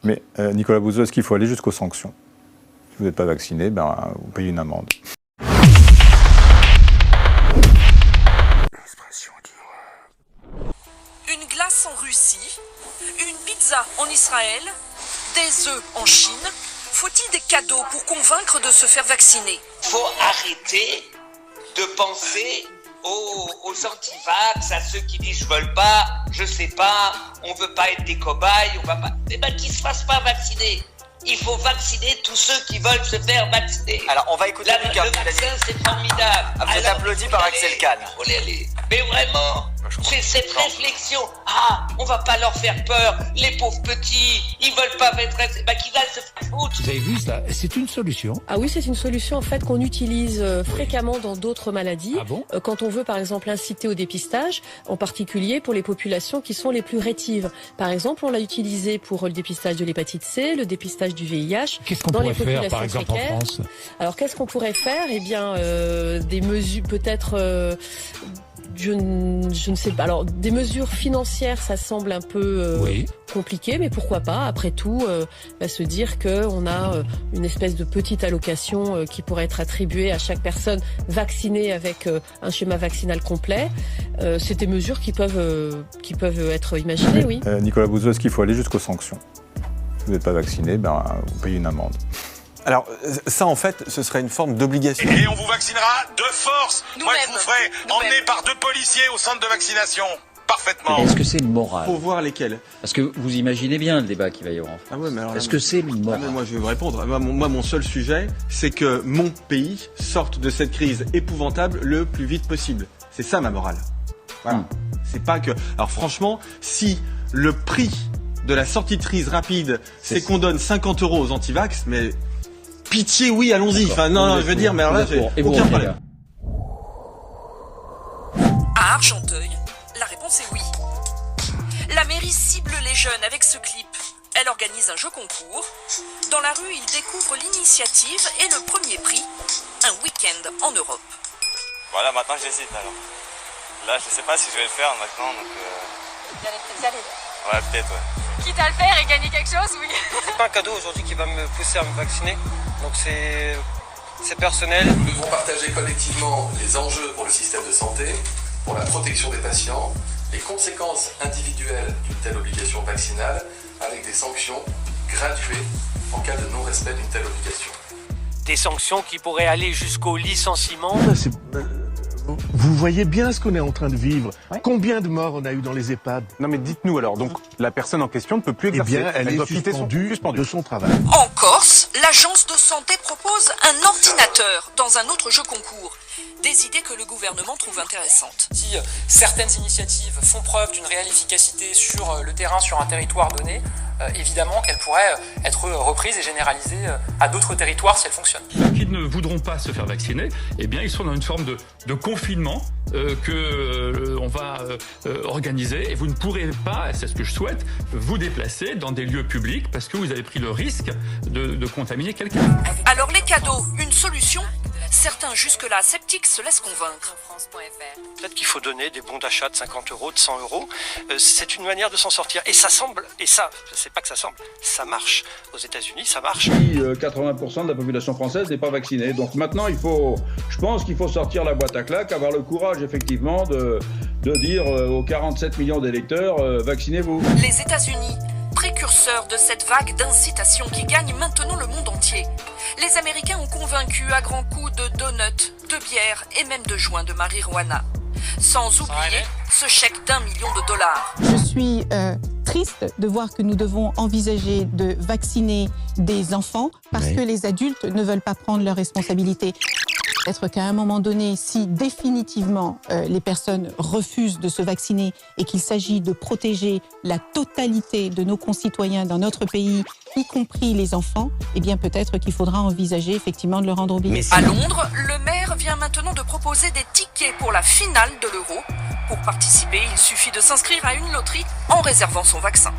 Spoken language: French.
Mais Nicolas Bouzou, est-ce qu'il faut aller jusqu'aux sanctions? Si vous n'êtes pas vacciné, vous payez une amende. Une glace en Russie, une pizza en Israël, des œufs en Chine. Faut-il des cadeaux pour convaincre de se faire vacciner? Faut arrêter de penser aux anti-vax, à ceux qui disent je veux pas, je sais pas, on veut pas être des cobayes, on va pas. Eh ben qu'ils se fassent pas vacciner. Il faut vacciner tous ceux qui veulent se faire vacciner. Alors on va écouter Lucas. Le vaccin c'est formidable. Vous êtes applaudi par Axel Kahn. Mais vraiment, c'est cette réflexion. Ah, on va pas leur faire peur. Les pauvres petits, ils veulent pas être. Qu'ils aillent se faire foutre. Vous avez vu ça? C'est une solution. Ah oui, c'est une solution en fait qu'on utilise fréquemment dans d'autres maladies. Ah bon? Quand on veut par exemple inciter au dépistage, en particulier pour les populations qui sont les plus rétives. Par exemple, on l'a utilisé pour le dépistage de l'hépatite C, le dépistage du VIH. Qu'est-ce qu'on pourrait faire par exemple en France? Alors qu'est-ce qu'on pourrait faire? Eh bien, des mesures peut-être. Je ne sais pas. Alors, des mesures financières, ça semble un peu compliqué, mais pourquoi pas? Après tout, se dire qu'on a une espèce de petite allocation qui pourrait être attribuée à chaque personne vaccinée avec un schéma vaccinal complet. C'est des mesures qui peuvent être imaginées, oui. Nicolas Bouzou, est-ce qu'il faut aller jusqu'aux sanctions? Si vous n'êtes pas vacciné, vous payez une amende. Alors, ça, en fait, ce serait une forme d'obligation. Et on vous vaccinera de force. Moi, je vous ferai emmener par 2 policiers au centre de vaccination. Parfaitement. Est-ce que c'est moral? Faut voir lesquels. Parce que vous imaginez bien le débat qu'il va y avoir en France. Ah ouais, mais alors est-ce que c'est moral? Moi, je vais vous répondre. Moi, mon seul sujet, c'est que mon pays sorte de cette crise épouvantable le plus vite possible. C'est ça, ma morale. Voilà. C'est pas que... Alors, franchement, si le prix de la sortie de crise rapide, c'est qu'on donne 50 € aux antivax, mais... Pitié, oui, allons-y. Enfin, non, je veux dire, mais alors là, j'ai aucun problème. À Argenteuil, la réponse est oui. La mairie cible les jeunes avec ce clip. Elle organise un jeu concours. Dans la rue, ils découvrent l'initiative et le premier prix, un week-end en Europe. Voilà, maintenant j'hésite alors. Là, je sais pas si je vais le faire maintenant, donc... Vous allez peut-être y aller. Ouais, peut-être, ouais. Quitte à le faire et gagner quelque chose, oui. C'est pas un cadeau aujourd'hui qui va me pousser à me vacciner. Donc c'est personnel. Nous devons partager collectivement les enjeux pour le système de santé, pour la protection des patients, les conséquences individuelles d'une telle obligation vaccinale, avec des sanctions graduées en cas de non-respect d'une telle obligation. Des sanctions qui pourraient aller jusqu'au licenciement. Vous voyez bien ce qu'on est en train de vivre. Ouais. Combien de morts on a eu dans les EHPAD? Non mais dites-nous alors, donc la personne en question ne peut plus exercer. Eh bien, elle est suspendue de son travail. En Corse, l'agence de santé propose un ordinateur dans un autre jeu concours. Des idées que le gouvernement trouve intéressantes. Si certaines initiatives font preuve d'une réelle efficacité sur le terrain, sur un territoire donné, évidemment qu'elles pourraient être reprises et généralisées à d'autres territoires si elles fonctionnent. Ceux qui ne voudront pas se faire vacciner, eh bien, ils sont dans une forme de confinement qu'on va organiser et vous ne pourrez pas, c'est ce que je souhaite, vous déplacer dans des lieux publics parce que vous avez pris le risque de contaminer quelqu'un. Alors les cadeaux, une solution? Certains jusque-là sceptiques se laissent convaincre. Peut-être qu'il faut donner des bons d'achat de 50 €, de 100 €. C'est une manière de s'en sortir. Et ça semble, et ça, c'est pas que ça semble, ça marche. Aux États-Unis, ça marche. 80% de la population française n'est pas vaccinée. Donc maintenant, je pense qu'il faut sortir la boîte à claques, avoir le courage effectivement de dire aux 47 millions d'électeurs, vaccinez-vous. Les États-Unis, précurseurs de cette vague d'incitation qui gagne maintenant le monde entier. Les Américains ont convaincu à grands coups de donuts, de bière et même de joints de marijuana. Sans oublier ce chèque d'1 million de dollars. Je suis triste de voir que nous devons envisager de vacciner des enfants parce que les adultes ne veulent pas prendre leurs responsabilités. Peut-être qu'à un moment donné, si définitivement les personnes refusent de se vacciner et qu'il s'agit de protéger la totalité de nos concitoyens dans notre pays, y compris les enfants, eh bien peut-être qu'il faudra envisager effectivement de le rendre obligatoire. À Londres, le maire vient maintenant de proposer des tickets pour la finale de l'Euro. Pour participer, il suffit de s'inscrire à une loterie en réservant son vaccin.